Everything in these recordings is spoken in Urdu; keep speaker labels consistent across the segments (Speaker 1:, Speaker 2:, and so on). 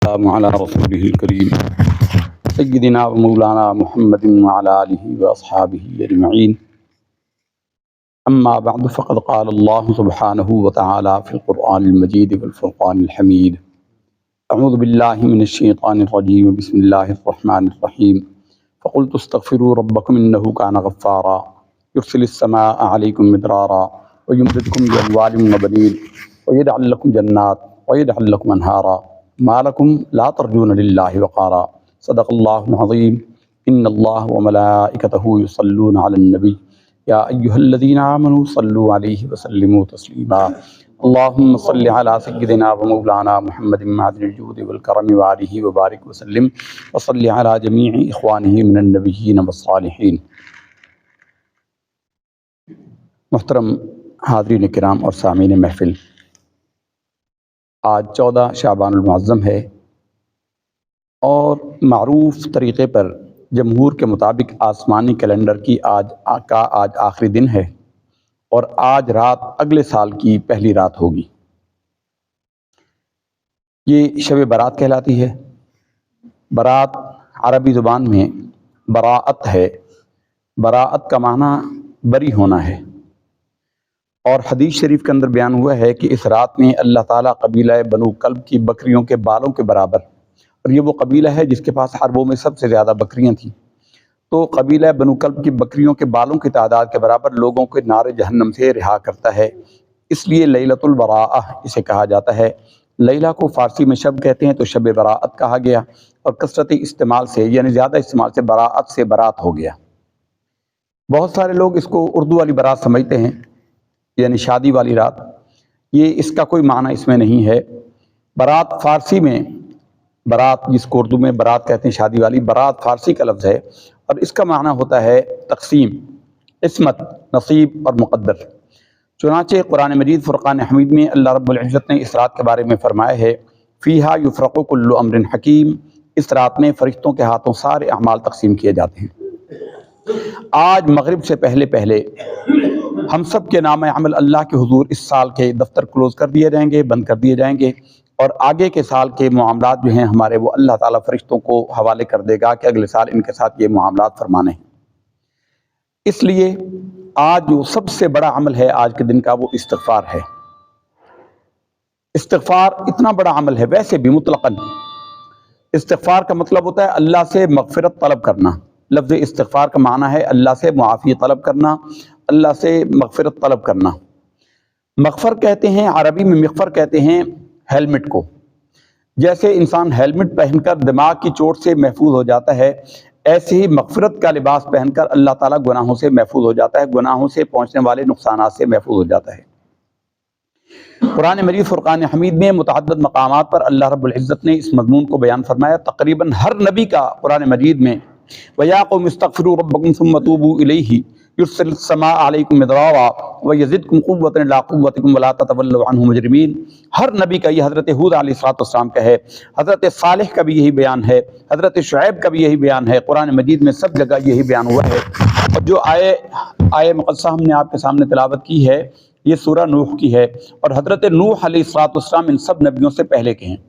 Speaker 1: والسلام على رسوله الكريم سيدنا ومولانا محمد وعلى آله وأصحابه أجمعين. أما بعد فقد قال الله سبحانه وتعالى في القرآن المجيد والفرقان الحميد. أعوذ بالله من الشيطان الرجيم. بسم الله الرحمن الرحيم. فقلت استغفروا ربكم إنه كان غفارا يرسل السماء عليكم مدرارا ويمددكم بأموال وبنين ويجعل لكم جنات ويجعل لكم أنهارا ما لكم لا ترجون لله وقارا. صدق الله العظيم. إن الله وملائكته يصلون على النبي يا أيها الذين آمنوا صلوا عليه وسلموا تسليما. اللهم صل على سيدنا ومولانا محمد معدن الجود والكرم وآله وبارك وسلم وصل على جميع إخوانه من النبيين والصالحين. محترم حاضرین کرام اور سامعین محفل، آج 14 شعبان المعظم ہے اور معروف طریقے پر جمہور کے مطابق آسمانی کیلنڈر کی آج آخری دن ہے اور آج رات اگلے سال کی پہلی رات ہوگی. یہ شب برات کہلاتی ہے. برات عربی زبان میں براءت ہے. براءت کا معنی بری ہونا ہے، اور حدیث شریف کے اندر بیان ہوا ہے کہ اس رات میں اللہ تعالیٰ قبیلہ بنو کلب کی بکریوں کے بالوں کے برابر، اور یہ وہ قبیلہ ہے جس کے پاس حربوں میں سب سے زیادہ بکریاں تھیں، تو قبیلہ بنو کلب کی بکریوں کے بالوں کی تعداد کے برابر لوگوں کے نار جہنم سے رہا کرتا ہے. اس لیے لیلۃ البراءہ اسے کہا جاتا ہے. لیلہ کو فارسی میں شب کہتے ہیں تو شب براءت کہا گیا، اور کثرت استعمال سے یعنی زیادہ استعمال سے براءت سے برات ہو گیا. بہت سارے لوگ اس کو اردو والی برات سمجھتے ہیں، یعنی شادی والی رات. یہ اس کا کوئی معنی اس میں نہیں ہے. برات فارسی میں برات، جس کو اردو میں برات کہتے ہیں شادی والی، برات فارسی کا لفظ ہے اور اس کا معنی ہوتا ہے تقسیم، قسمت، نصیب اور مقدر. چنانچہ قرآن مجید فرقان حمید میں اللہ رب العزت نے اس رات کے بارے میں فرمایا ہے فیہا یفرق کل امر حکیم. اس رات میں فرشتوں کے ہاتھوں سارے اعمال تقسیم کیے جاتے ہیں. آج مغرب سے پہلے ہم سب کے نام عمل اللہ کے حضور اس سال کے دفتر کلوز کر دیے جائیں گے، بند کر دیے جائیں گے، اور آگے کے سال کے معاملات جو ہیں ہمارے وہ اللہ تعالیٰ فرشتوں کو حوالے کر دے گا کہ اگلے سال ان کے ساتھ یہ معاملات فرمانے ہیں. اس لیے آج جو سب سے بڑا عمل ہے آج کے دن کا وہ استغفار ہے. استغفار اتنا بڑا عمل ہے. ویسے بھی مطلقاً استغفار کا مطلب ہوتا ہے اللہ سے مغفرت طلب کرنا. لفظ استغفار کا معنی ہے اللہ سے معافی طلب کرنا، اللہ سے مغفرت طلب کرنا. مغفر کہتے ہیں، عربی میں مغفر کہتے ہیں ہیلمٹ کو. جیسے انسان ہیلمٹ پہن کر دماغ کی چوٹ سے محفوظ ہو جاتا ہے، ایسے ہی مغفرت کا لباس پہن کر اللہ تعالیٰ گناہوں سے محفوظ ہو جاتا ہے، گناہوں سے پہنچنے والے نقصانات سے محفوظ ہو جاتا ہے. قرآن مجید فرقان حمید میں متعدد مقامات پر اللہ رب العزت نے اس مضمون کو بیان فرمایا. تقریباً ہر نبی کا قرآن مجید میں وَيَا قَوْمِ اسْتَغْفِرُوا رَبَّكُمْ ثُمَّ تُوبُوا إِلَيْهِ يُرْسِلِ السَّمَاءَ عَلَيْكُمْ مِدْرَارًا وَيَزِدْكُمْ قُوَّةً إِلَىٰ قُوَّتِكُمْ وَلَا تَتَوَلَّوْا عَنْهُ مُجْرِمِينَ. ہر نبی کا یہ حضرت ہود علیہ السلام کا ہے، حضرت صالح کا بھی یہی بیان ہے، حضرت شعیب کا بھی یہی بیان ہے. قرآن مجید میں سب جگہ یہی بیان ہوا ہے. اور جو آیے مقدسہ ہم نے آپ کے سامنے تلاوت کی ہے یہ سورہ نوح کی ہے، اور حضرت نوح علیہ السلام ان سب نبیوں سے پہلے کے ہیں.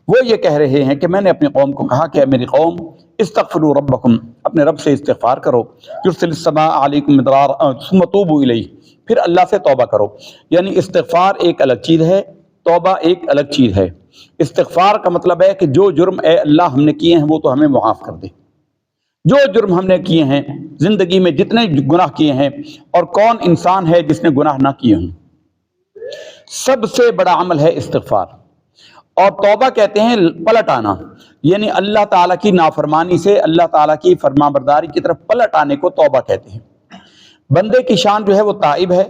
Speaker 1: وہ یہ کہہ رہے ہیں کہ میں نے اپنی قوم کو کہا کہ اے میری قوم استغفروا ربکم، اپنے رب سے استغفار کرو. یرسل السماء علیکم مدرارا ثم توبوا الیہ، پھر اللہ سے توبہ کرو. یعنی استغفار ایک الگ چیز ہے، توبہ ایک الگ چیز ہے. استغفار کا مطلب ہے کہ جو جرم اے اللہ ہم نے کیے ہیں وہ تو ہمیں معاف کر دے. جو جرم ہم نے کیے ہیں زندگی میں، جتنے گناہ کیے ہیں، اور کون انسان ہے جس نے گناہ نہ کیے ہوں. سب سے بڑا عمل ہے استغفار. اور توبہ کہتے ہیں پلٹ آنا، یعنی اللہ تعالیٰ کی نافرمانی سے اللہ تعالیٰ کی فرما برداری کی طرف پلٹ آنے کو توبہ کہتے ہیں. بندے کی شان جو ہے وہ تائب ہے،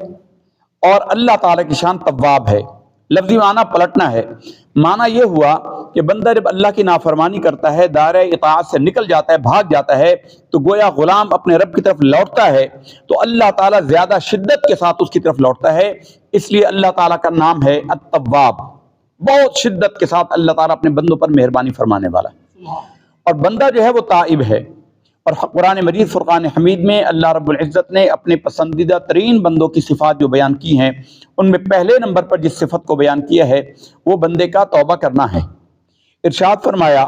Speaker 1: اور اللہ تعالیٰ کی شان تواب ہے. لفظی معنی پلٹنا ہے. معنی یہ ہوا کہ بندہ جب اللہ کی نافرمانی کرتا ہے، دائرہ اطاعت سے نکل جاتا ہے، بھاگ جاتا ہے، تو گویا غلام اپنے رب کی طرف لوٹتا ہے تو اللہ تعالیٰ زیادہ شدت کے ساتھ اس کی طرف لوٹتا ہے. اس لیے اللہ تعالیٰ کا نام ہے التواب. بہت شدت کے ساتھ اللہ تعالیٰ اپنے بندوں پر مہربانی فرمانے والا. اور بندہ جو ہے وہ تائب ہے. اور قرآن مجید فرقان حمید میں اللہ رب العزت نے اپنے پسندیدہ ترین بندوں کی صفات جو بیان کی ہیں، ان میں پہلے نمبر پر جس صفت کو بیان کیا ہے وہ بندے کا توبہ کرنا ہے. ارشاد فرمایا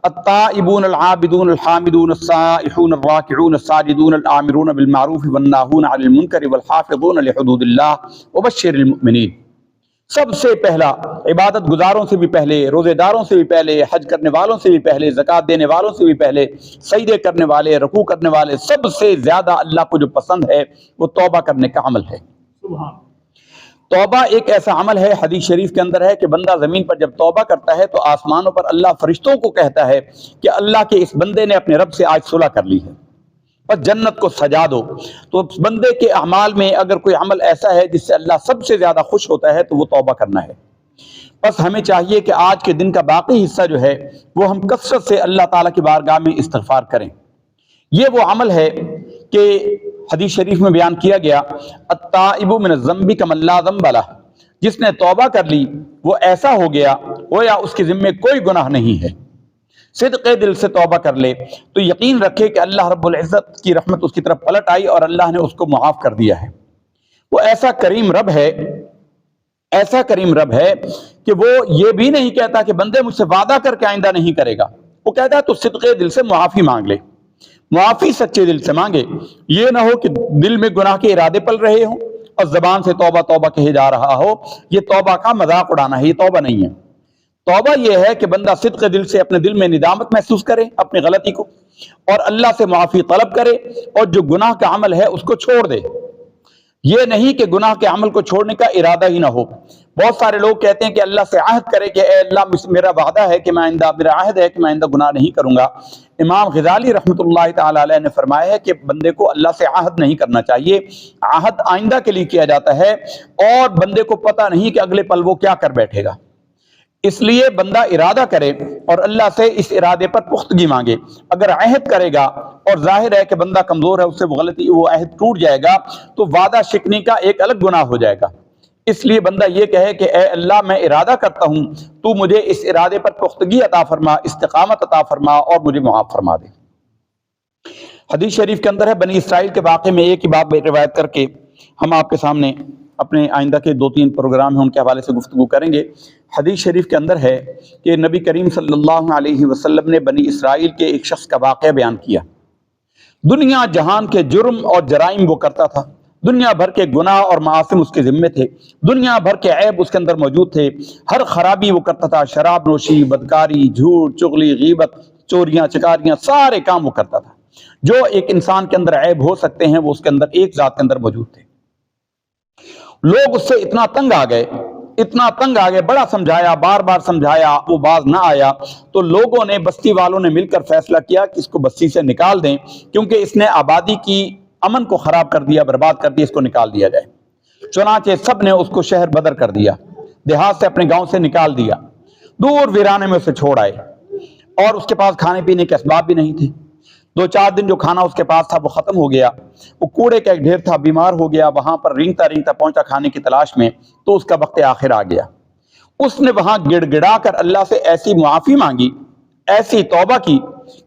Speaker 1: التائبون العابدون الحامدون السائحون الراکعون الساجدون الآمرون بالمعروف والناہون عن المنکر والحافظون لحدود اللہ وبشر المؤمنین. سب سے پہلا عبادت گزاروں سے بھی پہلے، روزے داروں سے بھی پہلے، حج کرنے والوں سے بھی پہلے، زکوٰۃ دینے والوں سے بھی پہلے، سجدے کرنے والے، رکوع کرنے والے، سب سے زیادہ اللہ کو جو پسند ہے وہ توبہ کرنے کا عمل ہے. توبہ ایک ایسا عمل ہے، حدیث شریف کے اندر ہے کہ بندہ زمین پر جب توبہ کرتا ہے تو آسمانوں پر اللہ فرشتوں کو کہتا ہے کہ اللہ کے اس بندے نے اپنے رب سے آج صلح کر لی ہے، بس جنت کو سجا دو. تو اس بندے کے اعمال میں اگر کوئی عمل ایسا ہے جس سے اللہ سب سے زیادہ خوش ہوتا ہے تو وہ توبہ کرنا ہے. بس ہمیں چاہیے کہ آج کے دن کا باقی حصہ جو ہے وہ ہم کثرت سے اللہ تعالیٰ کی بارگاہ میں استغفار کریں. یہ وہ عمل ہے کہ حدیث شریف میں بیان کیا گیا التائب من الذنب کمن لا ذنب لہ، جس نے توبہ کر لی وہ ایسا ہو گیا گویا اس کے ذمے کوئی گناہ نہیں ہے. صدق دل سے توبہ کر لے تو یقین رکھے کہ اللہ رب العزت کی رحمت اس کی طرف پلٹ آئی اور اللہ نے اس کو معاف کر دیا ہے. وہ ایسا کریم رب ہے، ایسا کریم رب ہے کہ وہ یہ بھی نہیں کہتا کہ بندے مجھ سے وعدہ کر کے آئندہ نہیں کرے گا. وہ کہتا ہے تو صدق دل سے معافی مانگ لے، معافی سچے دل سے مانگے. یہ نہ ہو کہ دل میں گناہ کے ارادے پل رہے ہوں اور زبان سے توبہ توبہ کہے جا رہا ہو. یہ توبہ کا مذاق اڑانا ہے، یہ توبہ نہیں ہے. توبہ یہ ہے کہ بندہ صدق دل سے اپنے دل میں ندامت محسوس کرے اپنی غلطی کو اور اللہ سے معافی طلب کرے اور جو گناہ کا عمل ہے اس کو چھوڑ دے. یہ نہیں کہ گناہ کے عمل کو چھوڑنے کا ارادہ ہی نہ ہو. بہت سارے لوگ کہتے ہیں کہ اللہ سے عہد کرے کہ اے اللہ میرا وعدہ ہے کہ میرا عہد ہے کہ میں آئندہ گناہ نہیں کروں گا. امام غزالی رحمۃ اللہ تعالی علیہ نے فرمایا ہے کہ بندے کو اللہ سے عہد نہیں کرنا چاہیے. عہد آئندہ کے لیے کیا جاتا ہے اور بندے کو پتہ نہیں کہ اگلے پل وہ کیا کر بیٹھے گا. اس لیے بندہ ارادہ کرے اور اللہ سے اس ارادے پر پختگی مانگے. اگر عہد کرے گا اور ظاہر ہے کہ بندہ کمزور ہے، اس سے وہ عہد ٹوٹ جائے گا تو وعدہ شکنی کا ایک الگ گناہ ہو جائے گا. اس لیے بندہ یہ کہے کہ اے اللہ میں ارادہ کرتا ہوں، تو مجھے اس ارادے پر پختگی عطا فرما، استقامت عطا فرما اور مجھے معاف فرما دے. حدیث شریف کے اندر ہے، بنی اسرائیل کے واقعے میں ایک ہی بات روایت کر کے ہم آپ کے سامنے اپنے آئندہ کے 2-3 پروگرام ہیں ان کے حوالے سے گفتگو کریں گے. حدیث شریف کے اندر ہے کہ نبی کریم صلی اللہ علیہ وسلم نے بنی اسرائیل کے ایک شخص کا واقعہ بیان کیا. دنیا جہان کے جرم اور جرائم وہ کرتا تھا، دنیا بھر کے گناہ اور معاصم اس کے ذمے تھے، دنیا بھر کے عیب اس کے اندر موجود تھے، ہر خرابی وہ کرتا تھا، شراب نوشی، بدکاری، جھوٹ، چغلی، غیبت، چوریاں، چکاریاں، سارے کام وہ کرتا تھا. جو ایک انسان کے اندر عیب ہو سکتے ہیں وہ اس کے اندر ایک ذات کے اندر موجود تھے. لوگ اس سے اتنا تنگ آ گئے، بڑا سمجھایا، بار بار سمجھایا، وہ باز نہ آیا. تو لوگوں نے، بستی والوں نے مل کر فیصلہ کیا کہ اس کو بستی سے نکال دیں، کیونکہ اس نے آبادی کی امن کو خراب کر دیا، برباد کر دیا، اس کو نکال دیا جائے. چنانچہ سب نے اس کو شہر بدر کر دیا، دیہات سے اپنے گاؤں سے نکال دیا، دور ویرانے میں اسے چھوڑ آئے اور اس کے پاس کھانے پینے کے اسباب بھی نہیں تھے. 2-4 دن جو کھانا اس کے پاس تھا وہ ختم ہو گیا. وہ کوڑے کا ایک ڈھیر تھا، بیمار ہو گیا، وہاں پر رینگتا پہنچا کھانے کی تلاش میں. تو اس کا وقت آخر آ گیا. اس نے وہاں گڑ گڑا کر اللہ سے ایسی معافی مانگی، ایسی توبہ کی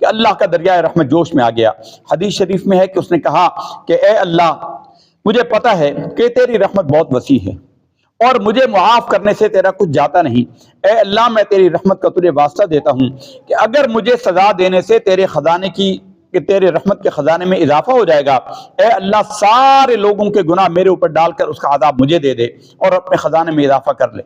Speaker 1: کہ اللہ کا دریائے رحمت جوش میں آ گیا. حدیث شریف میں ہے کہ اس نے کہا کہ اے اللہ، مجھے پتہ ہے کہ تیری رحمت بہت وسیع ہے اور مجھے معاف کرنے سے تیرا کچھ جاتا نہیں. اے اللہ، میں تیری رحمت کا تجھے واسطہ دیتا ہوں کہ اگر مجھے سزا دینے سے تیرے رحمت کے خزانے میں اضافہ ہو جائے گا، اے اللہ سارے لوگوں کے گناہ میرے اوپر ڈال کر اس کا عذاب مجھے دے دے اور اپنے خزانے میں اضافہ کر لے.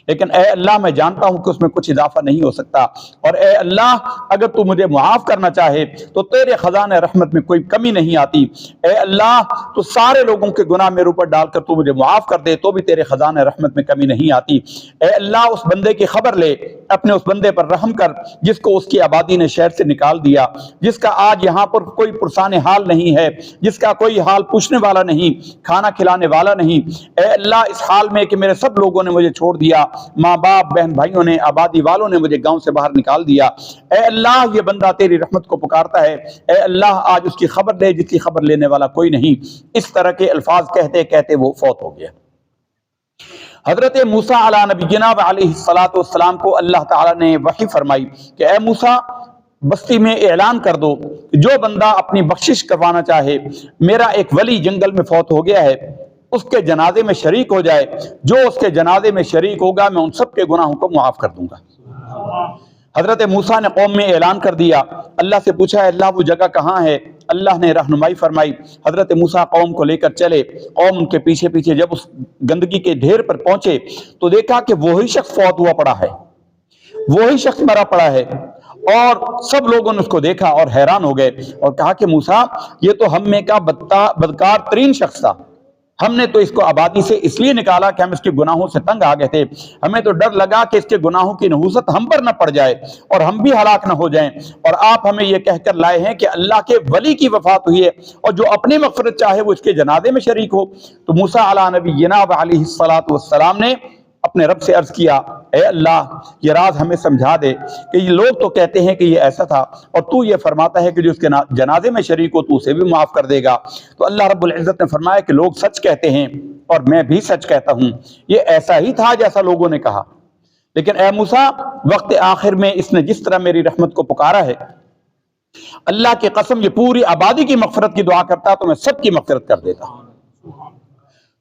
Speaker 1: لیکن اے اللہ، میں جانتا ہوں کہ اس میں کچھ اضافہ نہیں ہو سکتا، اور اے اللہ اگر تو مجھے معاف کرنا چاہے تو تیرے خزانے رحمت میں کوئی کمی نہیں آتی. اے اللہ، تو سارے لوگوں کے گناہ میرے اوپر ڈال کر تو مجھے معاف کر دے تو بھی تیرے خزانے رحمت میں کمی نہیں آتی. اے اللہ، اس بندے کی خبر لے، اپنے اس بندے پر رحم کر جس کو اس کی آبادی نے شہر سے نکال دیا، جس کا آج یہاں پر کوئی پرسان حال نہیں ہے، جس کا کوئی حال پوچھنے والا نہیں، کھانا کھلانے والا نہیں. اے اللہ، اس حال میں کہ میرے سب لوگوں نے مجھے چھوڑ دیا، ماں باپ، بہن بھائیوں نے، آبادی والوں نے مجھے گاؤں سے باہر نکال دیا. اے اللہ، یہ بندہ تیری رحمت کو پکارتا ہے، اے اللہ آج اس کی خبر لے جس کی خبر لینے والا کوئی نہیں. اس طرح کے الفاظ کہتے کہتے وہ فوت ہو گیا. حضرت موسیٰ علیہ نبینا و علیہ السلام کو اللہ تعالیٰ نے وحی فرمائی کہ اے موسیٰ، بستی میں اعلان کر دو کہ جو بندہ اپنی بخشش کروانا چاہے، میرا ایک ولی جنگل میں فوت ہو گیا ہے، اس کے جنازے میں شریک ہو جائے. جو اس کے جنازے میں شریک ہوگا میں ان سب کے گناہوں کو معاف کر دوں گا. حضرت موسیٰ نے قوم میں اعلان کر دیا، اللہ سے پوچھا ہے اللہ وہ جگہ کہاں ہے؟ اللہ نے رہنمائی فرمائی، حضرت موسیٰ قوم کو لے کر چلے، قوم ان کے پیچھے پیچھے جب اس گندگی کے ڈھیر پر پہنچے تو دیکھا کہ وہی شخص فوت ہوا پڑا ہے، وہی شخص مرا پڑا ہے، اور سب لوگوں نے اس کو دیکھا اور حیران ہو گئے اور کہا کہ موسیٰ یہ تو ہم میں کا بدکار ترین شخص تھا، ہم نے تو اس کو آبادی سے اس لیے نکالا کہ ہم اس کے گناہوں سے تنگ آ گئے تھے، ہمیں تو ڈر لگا کہ اس کے گناہوں کی نحوست ہم پر نہ پڑ جائے اور ہم بھی ہلاک نہ ہو جائیں، اور آپ ہمیں یہ کہہ کر لائے ہیں کہ اللہ کے ولی کی وفات ہوئی ہے اور جو اپنی مغفرت چاہے وہ اس کے جنازے میں شریک ہو۔ تو موسیٰ علیہ نبینا و علیہ السلام نے اپنے رب سے عرض کیا، اے اللہ یہ راز ہمیں سمجھا دے کہ یہ لوگ تو کہتے ہیں کہ یہ ایسا تھا اور تو یہ فرماتا ہے کہ جو اس کے جنازے میں شریک ہو تو اسے بھی معاف کر دے گا۔ تو اللہ رب العزت نے فرمایا کہ لوگ سچ کہتے ہیں اور میں بھی سچ کہتا ہوں، یہ ایسا ہی تھا جیسا لوگوں نے کہا، لیکن اے موسیٰ وقت آخر میں اس نے جس طرح میری رحمت کو پکارا ہے، اللہ کی قسم یہ پوری آبادی کی مغفرت کی دعا کرتا تو میں سب کی مغفرت کر دیتا۔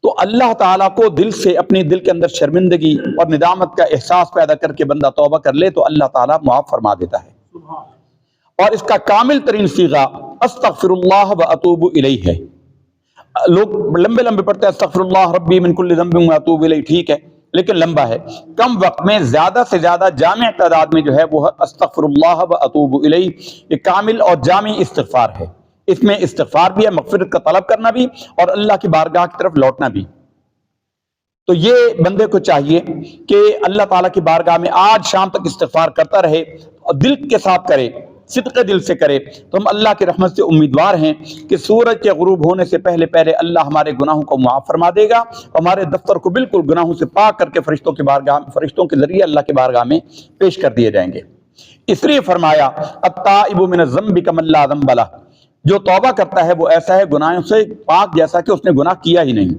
Speaker 1: تو اللہ تعالیٰ کو دل سے اپنی دل کے اندر شرمندگی اور ندامت کا احساس پیدا کر کے بندہ توبہ کر لے تو اللہ تعالیٰ معاف فرما دیتا ہے، اور اس کا کامل ترین صیغہ استغفر اللہ و اتوب الیہ ہے۔ لوگ لمبے لمبے پڑھتے ہیں استغفر اللہ ربی من کل ذنب و اتوب الیہ، ٹھیک ہے لیکن لمبا ہے، کم وقت میں زیادہ سے زیادہ جامع تعداد میں جو ہے وہ استغفر اللہ و اتوب الیہ، یہ کامل اور جامع استغفار ہے، اس میں استغفار بھی ہے، مغفرت کا طلب کرنا بھی اور اللہ کی بارگاہ کی طرف لوٹنا بھی۔ تو یہ بندے کو چاہیے کہ اللہ تعالیٰ کی بارگاہ میں آج شام تک استغفار کرتا رہے اور دل کے ساتھ کرے، صدق دل سے کرے، تو ہم اللہ کی رحمت سے امیدوار ہیں کہ سورج کے غروب ہونے سے پہلے پہلے اللہ ہمارے گناہوں کو معاف فرما دے گا، ہمارے دفتر کو بالکل گناہوں سے پاک کر کے فرشتوں کے ذریعے اللہ کی بارگاہ میں پیش کر دیے جائیں گے۔ اس لیے فرمایا التائب من الذنب کمن لا ذنب لہ، جو توبہ کرتا ہے وہ ایسا ہے گناہوں سے پاک جیسا کہ اس نے گناہ کیا ہی نہیں۔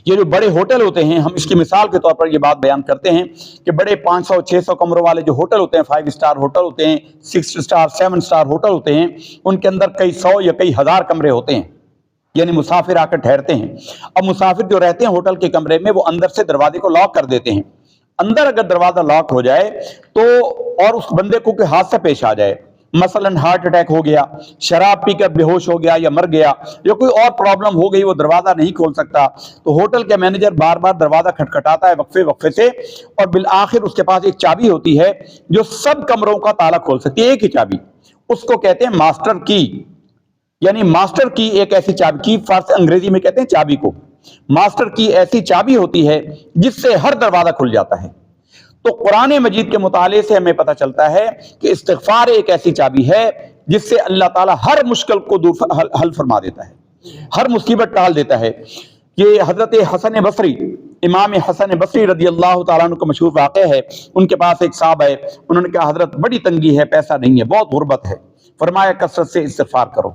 Speaker 1: یہ جو بڑے ہوٹل ہوتے ہیں، ہم اس کی مثال کے طور پر یہ بات بیان کرتے ہیں کہ بڑے 500-600 کمروں والے جو ہوٹل ہوتے ہیں، 5 اسٹار ہوٹل ہوتے ہیں، 6 اسٹار 7 اسٹار ہوٹل ہوتے ہیں، ان کے اندر کئی 100 یا کئی ہزار کمرے ہوتے ہیں، یعنی مسافر آ کر ٹھہرتے ہیں۔ اب مسافر جو رہتے ہیں ہوٹل کے کمرے میں وہ اندر سے دروازے کو لاک کر دیتے ہیں، اندر اگر دروازہ لاک ہو جائے تو اور اس بندے کو کوئی حادثہ پیش آ جائے، مثلاً ہارٹ اٹیک ہو گیا، شراب پی کر بے ہوش ہو گیا یا مر گیا یا کوئی اور پرابلم ہو گئی، وہ دروازہ نہیں کھول سکتا، تو ہوٹل کے مینیجر بار بار دروازہ کھٹکھٹاتا ہے وقفے وقفے سے، اور بالآخر اس کے پاس ایک چابی ہوتی ہے جو سب کمروں کا تالا کھول سکتی ہے، ایک ہی چابی، اس کو کہتے ہیں ماسٹر کی، یعنی ماسٹر کی ایک ایسی چابی کی، فارسی انگریزی میں کہتے ہیں چابی کو، ماسٹر کی ایسی چابی ہوتی ہے جس سے ہر دروازہ کھل جاتا ہے۔ تو قرآن مجید کے مطالعے سے ہمیں پتہ چلتا ہے کہ استغفار ایک ایسی چابی ہے جس سے اللہ تعالیٰ ہر مشکل کو حل فرما دیتا ہے، ہر مصیبت ٹال دیتا ہے۔ یہ حضرت حسن بصری، امام حسن بصری رضی اللہ تعالیٰ عنہ کا مشہور واقعہ ہے، ان کے پاس ایک صاحب ہے، انہوں نے کہا حضرت بڑی تنگی ہے، پیسہ نہیں ہے، بہت غربت ہے، فرمایا کثرت سے استغفار کرو۔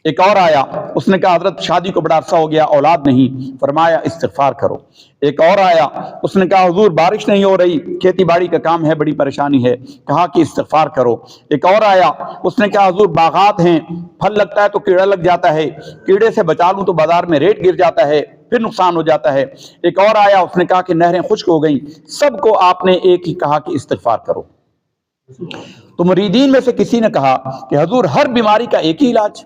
Speaker 1: ایک اور آیا، اس نے کہا حضرت شادی کو بڑا عرصہ ہو گیا، اولاد نہیں، فرمایا استغفار کرو۔ ایک اور آیا، اس نے کہا حضور بارش نہیں ہو رہی، کھیتی باڑی کا کام ہے، بڑی پریشانی ہے، کہا کہ استغفار کرو۔ ایک اور آیا، اس نے کہا حضور باغات ہیں، پھل لگتا ہے تو کیڑا لگ جاتا ہے، کیڑے سے بچا لوں تو بازار میں ریٹ گر جاتا ہے، پھر نقصان ہو جاتا ہے۔ ایک اور آیا، اس نے کہا کہ نہریں خشک ہو گئیں، سب کو آپ نے ایک ہی کہا کہ استغفار کرو۔ تو مریدین میں سے کسی نے کہا کہ حضور ہر بیماری کا ایک ہی علاج،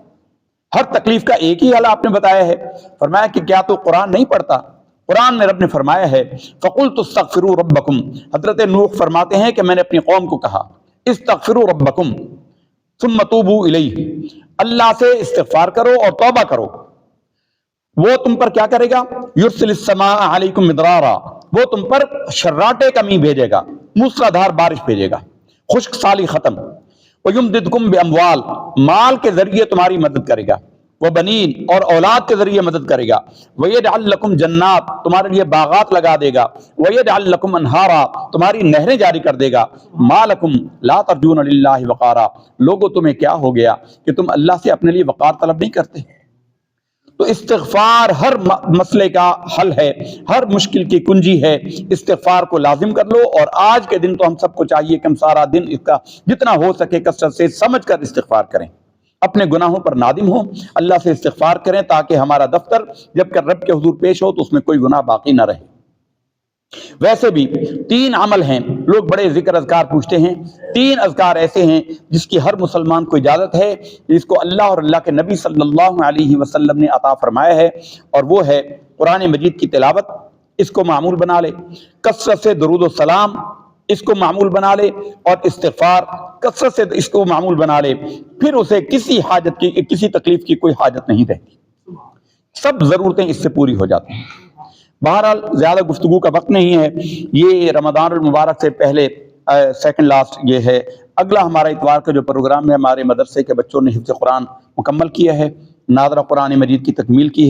Speaker 1: ہر تکلیف کا ایک ہی حل آپ نے بتایا ہے، فرمایا کہ کیا تو قرآن نہیں پڑھتا؟ قرآن میں رب نے فرمایا ہے فَقُلْتُ اسْتَغْفِرُوا رَبَّكُمْ، حضرت نوح فرماتے ہیں کہ میں نے اپنی قوم کو کہا اسْتَغْفِرُوا رَبَّكُمْ ثُمَّ تُوبُوا إِلَيْهِ، اللہ سے استغفار کرو اور توبہ کرو، وہ تم پر کیا کرے گا؟ يُرْسِلِ السَّمَاءَ عَلَيْكُمْ مِدْرَارًا، وہ تم پر شراٹے کمی بھیجے گا، موسلادھار بارش بھیجے گا، خشک سالی ختم، وَيُمْدِدْكُمْ بِأَمْوَالٍ، مال کے ذریعے تمہاری مدد کرے گا، وَبَنِينَ، اور اولاد کے ذریعے مدد کرے گا، وَيَجْعَلْ لَكُمْ جَنَّاتٍ، تمہارے لیے باغات لگا دے گا، وَيَجْعَلْ لَكُمْ أَنْهَارًا، تمہاری نہریں جاری کر دے گا، مَا لَكُمْ لَا تَرْجُونَ لِلَّهِ وَقَارًا، لوگوں تمہیں کیا ہو گیا کہ تم اللہ سے اپنے لیے وقار طلب نہیں کرتے؟ تو استغفار ہر مسئلے کا حل ہے، ہر مشکل کی کنجی ہے، استغفار کو لازم کر لو، اور آج کے دن تو ہم سب کو چاہیے کہ ہم سارا دن اس کا جتنا ہو سکے کثرت سے سمجھ کر استغفار کریں، اپنے گناہوں پر نادم ہوں، اللہ سے استغفار کریں تاکہ ہمارا دفتر جب کہ رب کے حضور پیش ہو تو اس میں کوئی گناہ باقی نہ رہے۔ ویسے بھی 3 عمل ہیں، لوگ بڑے ذکر اذکار پوچھتے ہیں، 3 اذکار ایسے ہیں جس کی ہر مسلمان کو اجازت ہے، جس کو اللہ اور اللہ کے نبی صلی اللہ علیہ وسلم نے عطا فرمایا ہے، اور وہ ہے قرآن مجید کی تلاوت، اس کو معمول بنا لے، کثرت سے درود و سلام اس کو معمول بنا لے، اور استغفار کثرت سے اس کو معمول بنا لے، پھر اسے کسی حاجت کی، کسی تکلیف کی کوئی حاجت نہیں رہتی، سب ضرورتیں اس سے پوری ہو جاتی ہیں۔ بہرحال زیادہ گفتگو کا وقت نہیں ہے، یہ رمضان المبارک سے پہلے سیکنڈ لاسٹ یہ ہے۔ اگلا ہمارا اتوار کا جو پروگرام ہے، ہمارے مدرسے کے بچوں نے حفظ قرآن مکمل کیا ہے، ناظرہ قرآن مجید کی تکمیل کی ہے۔